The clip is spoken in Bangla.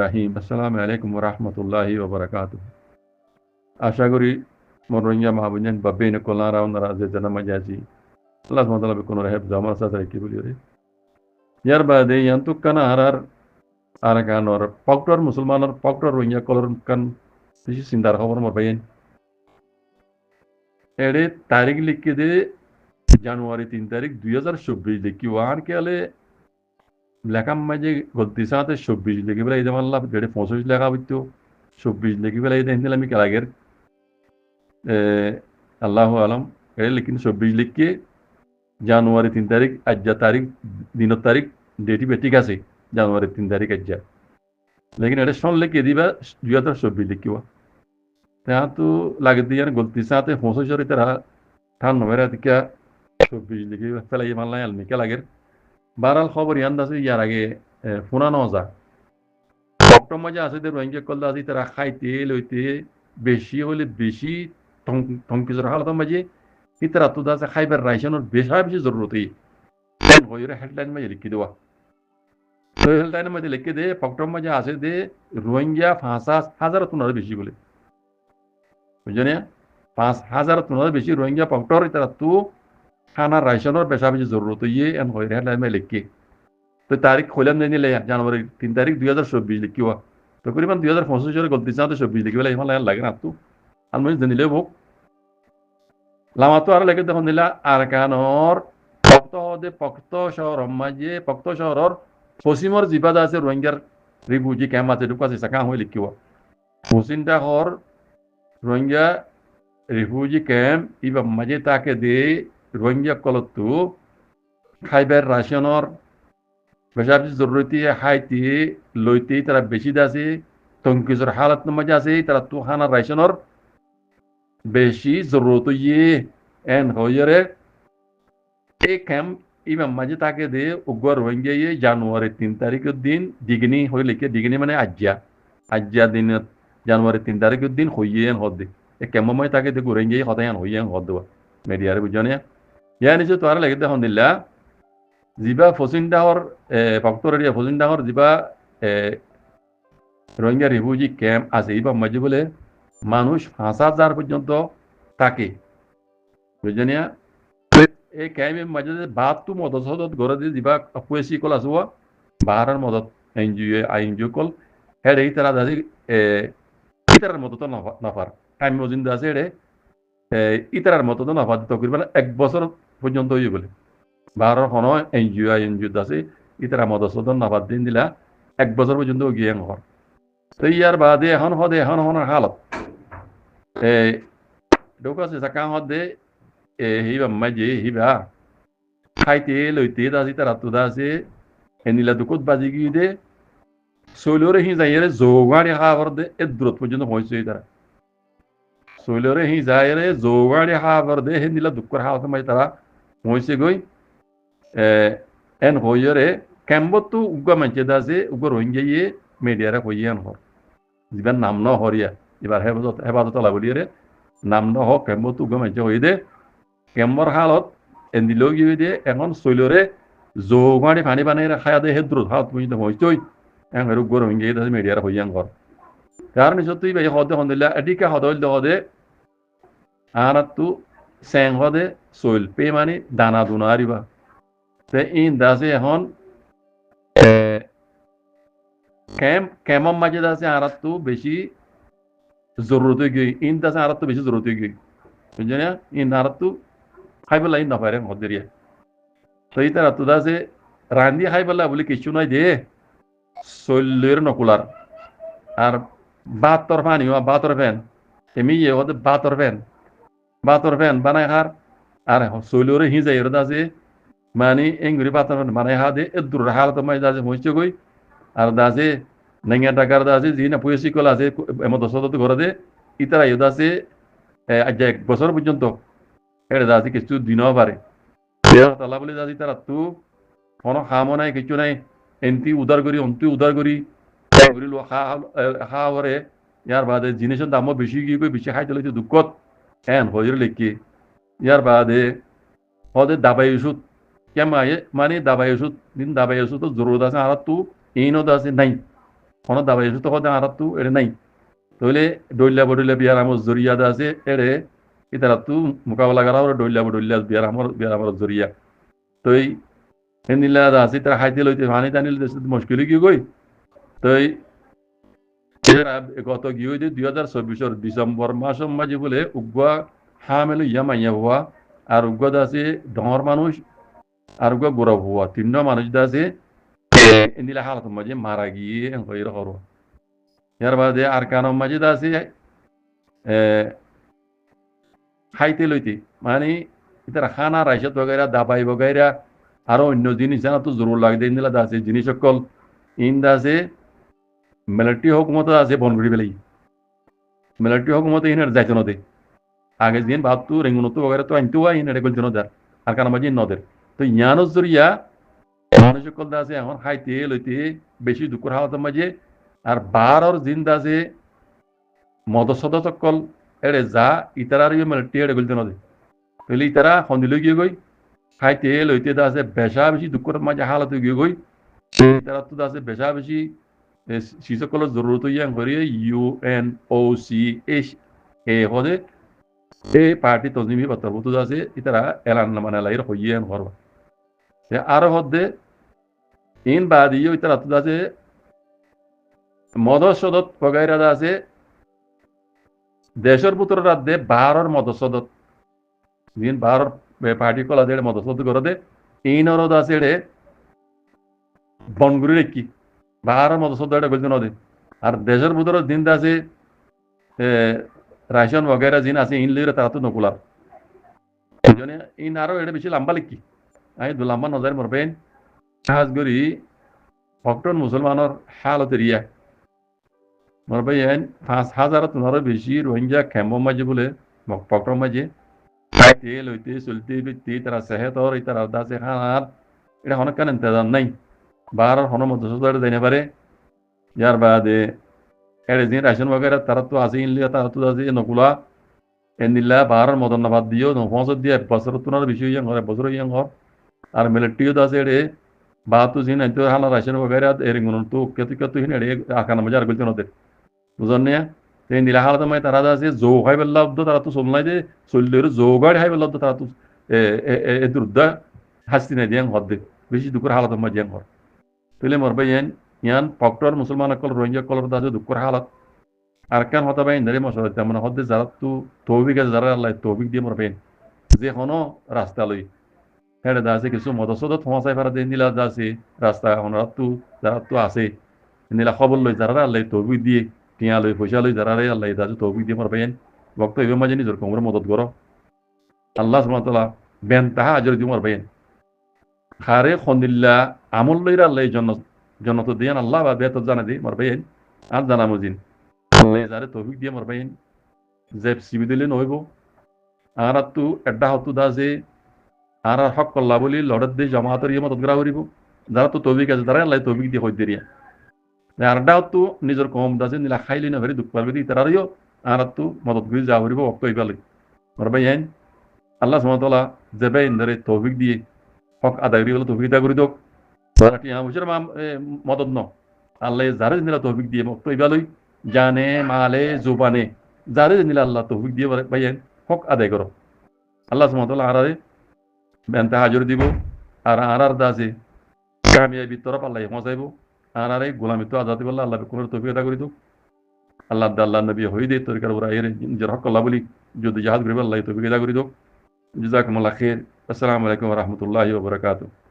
রাহিম। আসসালামু আলাইকুম ওয়া রাহমাতুল্লাহি ওয়া বারাকাতুহু। আশা করি মনোরঞ্জন মাহবুবেন babbeene kolara onara je jana majaji Allah subhanahu wa ta'ala kono rehab zaman sa tare ki boli ore yar bade yantu kana harar arakan or paktor musulmanor paktor rohingya kolor kan bishi sindar khabar mor bayen ere tarik likhe de জানুয়ারি 3 তারিখ 2024 লিখি ওয়ার কেলে লেখাম মাঝে গলতি সাথে 24 লিখি বেলা এই মাল্লা যেটা 25 লেখা হইতো 24 লিখি বেলা এই দিন আমি কালাগের আল্লাহু আলম এটা লেকিন 24 লিখকে জানুয়ারি 3 তারিখ আজ্জা তারিখ দিনের তারিখ ডেটি বেটিক আছে জানুয়ারি 3 তারিখ আজ্জা লেকিন এটা সন লিখে দিবা 2024 লিখিবা তা তো লাগে দিয়ে গলতি সাথে 25 তারা ঠান নবেরা দিকা 24 লিখি ফেলাই মাল্লা আলমিকে লাগের বারাল খবর ইয়ান আছে ইয়ার আগে ফুনানো যা অক্টোবর মাঝে আছে রোহিঙ্গা কল আছে তারা খাইতে লইতে বেশি হলে বেশি থংকিজর হালতের মাঝে ইতারা তো আছে খাইবার রাইশনের বেশি জরুরতই হইরে হেডলাইন মাঝে লিখি দেওয়া তো হেডলাইনের মাঝে লিখে দে অক্টোবর মাঝে আছে দে রোহিঙ্গা 5,000 তুনার বেশি বলে বুঝলেন 5,000 তুনার বেশি রোহিঙ্গা পক্টর ইতারা তো খানা রাইশনের বেশি জরুরত ইয়ে এন হইরে হেডলাইন মাঝে লিখে তো তারিখ খোলাম জানি লে জানুয়ারি 3 তারিখ 2024 লিখিবা তকরিবান 2025 গলতি চাতে 24 লিখিবেলা ইমান লাগে না তো আলমনি জানিলে বুক লামাতো আর লেগে দেখুন দিলা আরকানর পক্ত শহর মাঝে পক্ত শহরর পশ্চিমর জিবাদ আছে রোহিঙ্গার রিফিউজি ক্যাম্প আছে ঢুকা আছে সাকা হয়ে লিখিবা পশ্চিমটা হর রোহিঙ্গা রিফিউজি ক্যাম্প ইবা মাঝে তাকে দে রোহিঙ্গা কলতু খাইবার রাশনের বেশি জরুরতি হাইতি লইতে তারা বেশি আছে তংকিজর হালত মাঝে আছে তারা তো খানা রাইশনের বেশি জরুরত ইয়ে এন হইরে এই ক্যাম্প ইমাম মাঝে তাকে দে উগ্র রোহিঙ্গা ইয়ে জানুয়ারি 3 তারিখের দিন দিগনি হয়ে লিখে দিগনি মানে আজ্জা দিন জানুয়ারি 3 তারিখের দিন হইয়ে হদ দে এই ক্যাম্প মাঝে তাকে দে রোহিঙ্গা হতায় হইয়ে হদ দেওয়া মিডিয়ারে বুঝনে ইয়া নিচে তো আর লেগে দেখুন দিল্লা জিবা ফসিনডাহর ফক্টরিয়া ফসিনডাহর জিবা রোহিঙ্গা রিফিউজি ক্যাম্প আছে ইবা মাঝে বলে মানুষ 5,000 পর্যন্ত থাকে বুঝলেন এই ক্যাম্পের মাঝে বাদ তো মদত সদত গড়ে দিয়ে দিবা কুয়েসি কল আসব বাহারের মদত এনজিও কল হেড এই তারা দাদি ইতারার মতো তো নাফার টাইম মজিন্দ আছে এড়ে ইতারার মতো তো নাফার তকরিবান 1 বছর পর্যন্ত হয়ে বলে বাহারের কোনো এনজিও আছে ইতারা মদত সদত নাফার দিন দিলা 1 বছর পর্যন্ত গিয়ে হর তো ইয়ার বাদে এখন হনের হালত ঢোকাছে সাকা হদে হিবা মাঝে হিবা খাইতে লইতে দাসি তারা তো দাসে এনিলা দুকত বাজি গিয়ে দে শৈলরে হি যাইরে জোগাড়ি খাবার দে এ দূরত পর্যন্ত পৌঁছে তারা শৈলরে হি যাইরে জোগাড়ি খাবার দে হেনিলা দুঃখর হাওয়া মাঝে তারা পৌঁছে গই এন হইরে ক্যাম্বত তো উগ্র মানছে দাসে উগ্র রোহিঙ্গা ইয়ে মিডিয়ারে হইয়ে এন হর যিবার নাম ন হরিয়া এবার হেফাজত আলা বলিয়ে নাম ন হক ক্যাম্বত উগ্র মানছে হই দে কেম্বর হালত এন্দিলেও গিয়ে দিয়ে এখন শৈলরে জোগাড়ি পানি বানাই খায়া দে হেদ্র হাত পর্যন্ত হইতই এখন হেরু গরম গিয়ে দিয়ে মিডিয়ার হইয়াং ঘর তার নিশ্চয় তুই ভাই হদে হন্দিল্লা এটিকা হদল হদে আর তু স্যাং হদে শৈল পে মানে দানা দুনা আরিবা তে ইন দাসে এখন ক্যাম্পর মাঝে দাসে আর তু বেশি জরুরত গিয়ে ইন দাসে আর তু বেশি জরুরত গিয়ে বুঝলি না ইন আর তু খাইবেলা ইন নপারে হদেরিয়া তো এই তারা তো দাসে রান্ধি খাইবেলা বলে কিছু নাই দে শৈলের নকুলার আর বাতর পানি বাতর ফ্যান এমনি ইয়ে হতে বাতর ফ্যান বানাই খার আর শৈলরে হি যাই দাসে মানে এঙ্গুরি বাতর ফ্যান বানাই খা দে দূর হালত মাই দাসে পৌঁছে গই আর দাসে নেঙ্গা টাকার দাসে যি না পয়সি কল আছে এমন 10 ঘরে দে ইতারা ইয়ে দাসে আজ 1 বছর পর্যন্ত এটা দাসি কিছু দিনও পারে তালা বলে দাসি তারা তু কোনো খামো নাই কিছু নাই এনতি উদার করি অন্তি উদার করি খা হরে ইয়ার বাদে জিনিসের দামও বেশি গিয়ে বেশি খাই চলেছে দুঃখত এন হজরে লিখি ইয়ার বাদে হদে দাবাই ওষুধ কেমায়ে মানে দাবাই ওষুধ দিন দাবাই ওষুধ তো জরুরত আছে আর তু এইনত আছে নাই কোনো দাবাই এসে তখন আর তো এটা নাই তাহলে ডইলা বডইলা বিয়ার আমার জরিয়া দা আছে এড়ে ইতারা তো মোকাবেলা করা ওরা ডইলা বডইলা বিয়ার আমার জরিয়া তো এই এনিলা দা আছে তারা হাইতে লইতে পানি টানি লইতে মুশকিল কি কই তো এই গত গিয়ে 2024 ডিসেম্বর মাসের মাঝে বলে উগ্র হামেলু ইয়ামাইয়া হওয়া আর উগ্র আছে ডর মানুষ আর উগ্র গৌরব হওয়া তিন মানুষ আছে এনিলা হালত মাঝে মারা গিয়ে হয়ে হরো ইয়ার বাদে আর কানম মাঝে আছে খাইতে লইতে মানে ইতারা খানা রাইসাত বগাইরা দাবাই বগাইরা আরো অন্য জিনিস জানা তো জরুর লাগবে ইন্দিলা আছে জিনিস সকল ইন্দা আছে মিলিটারি হুকুমত আছে বনগুড়ি বেলাই মিলিটারি হুকুমত ইনার যাইতে নদে আগে দিন ভাবতু রেঙ্গুনতো বগাইরা তো আনতেও ইনারে গলতে নদার আর কানা মাঝে নদের তো ইয়ানোর জরিয়া মানুষ সকল আছে এখন খাইতে লইতে বেশি দুঃখর হাওয়াতের মাঝে আর বারর জিন্দা আছে মদসদ সকল এড়ে যা ইতারার মিলিটারি এড়ে গলতে নদে তাহলে ইতারা সন্দিলৈ গিয়ে গই খাইতে লইতে দা আছে বেশা বেশি দুঃখর মাঝে হালতে গিয়ে গই তারা তো আছে বেশা বেশি শিশুসকলের জরুরত ইয়াং করি UNOCHA হদে এই পার্টি তজনিমি বার্তাবত আছে ইতারা এলান মানে লাইর হইয়ান করবা আরো হদে ইন বাদিও ইতারা তো আছে মদত সদত পগাইরা আছে দেশের পুত্র রাজ্যে বারর মদত সদত দিন বারর পার্টি কলা দেড় মদত সদত করে দে ইনর আছে এড়ে বনগুড়ি রেখি বাহার মতো সদ্যটা গলতে নদে আর দেশের ভিতরে দিন আছে রাশন বগেরা জিন আছে ইন লিরে তারা তো নকুলার ইন আরো এটা বেশি লম্বা লিখি আমি দু লম্বা নজর মরবেন সাহাজ করি ভক্তন মুসলমানের হালতের ইয়া মরবেন 5,000 তোনারও বেশি রোহিঙ্গা খেম্বর মাঝে বলে ভক্তর মাঝে খাইতে লইতে চলতে ফিরতে তারা সেহেতর ইতারা দাসে খানার এটা অনেক কান ইন্তজাম নাই বাহার হনমত দেনে পারে যার বাদে এড়ে দিন রাশন বগেরা তারা তো আছে ইনলিয়া তারা তো আছে নকুলা এনিলা বাহার মদন নাবাদ দিও নফসত দিয়ে বছর তোনার বেশি হইয়া ঘর বছর হইয়া ঘর আর মিলিটারিও আছে এড়ে বা তো জিন আইতো হালা রাশন বগেরা এর গুণ তো কেতু হিন এড়ে আকানা মজা আর গলতে নদে বুঝন নিয়া এই নীলা হালত মাই তারা আছে জো খাই বেল্লা তারা তো চলনাই যে চললের জো গাড়ি খাই বেল্লা তারা তো এ দুর্দা হাসতি নাই দিয়াং হদ বেশি দুপুর হালত মাই দিয়াং ঘর তুলে মরবে ইয়ান পক্টর মুসলমান কল রোহিঙ্গা কলর দাজে দুঃখর হালত আর কান হতা বাইন ধরে মশলা তেমন হদে যারা তো তৌবিক আছে যারা আল্লাহ তৌবিক দিয়ে মরবেন যে কোনো রাস্তা লই হেডে দাসে কিছু মদসদত ফসাই ফারা দিয়ে নীলা দাসে রাস্তা হনরাত তো যারা তো আছে নীলা খবর লই যারা আল্লাহ তৌবিক দিয়ে টিয়া লই পয়সা লই যারা আল্লাহ দাজে তৌবিক দিয়ে মরবেন বক্ত এবার মাঝে নিজের কোমরে মদত করো আল্লাহ সুবহানাহু ওয়া তাআলা বেন তাহা আজর দিয়ে মরবেন খারে খন্দিল্লা আমল লইরা আল্লাহ জন্নত দিয়ান আল্লাহ বা বেত জানা দি মরবেন আর জানা মুজিন আল্লাহ যারে তৌফিক দিয়ে মরবেন যে সিবি দিলে নইব আর তো এড্ডা হতু দা যে আর হক কল্লা বলি লড়ত দিয়ে জামাতের ইয়ে মদত করা করিব যারা তো তৌফিক আছে তারা আল্লাহ তৌফিক দিয়ে হই দেরিয়া আর ডাও তো নিজের কম দাসে নিলা খাইলি না ভরি দুঃখ পারবে দি তারারিও আর তো মদত করি যা করিব অক্ত ইবালি মরবেন আল্লাহ সুবহানাহু ওয়া তাআলা জেবেন ধরে তৌফিক দিয়ে হক আদায় করি তৌফিক দা করি দোক মদত ন আল্লাহ যারে নিলা তৌফিক দিয়ে মক্ত ইবালই জানে মালে জুবানে যারে নিলা আল্লাহ তৌফিক দিয়ে ভাইয়েন হক আদায় করো আল্লাহ সুবহানাহু ওয়া তাআলা আরারে বেনতে হাজর দিব আর আরার দাসে কামিয়াবি তরফ আল্লাহ পৌঁছাইব আরারে গোলামি তো আজাদি বললা আল্লাহ কোন তৌফিক আদায় করি দোক আল্লাহ নবী হই দে তরিকার ওরা এর নিজের হক আল্লাহ বলি যদি জাহাজ করিব আল্লাহ তৌফিক আদায় করি দোক জাযাকুমুল্লাহ খাইর আসসালামু আলাইকুম ওয়া রাহমাতুল্লাহি ওয়া বারাকাতুহু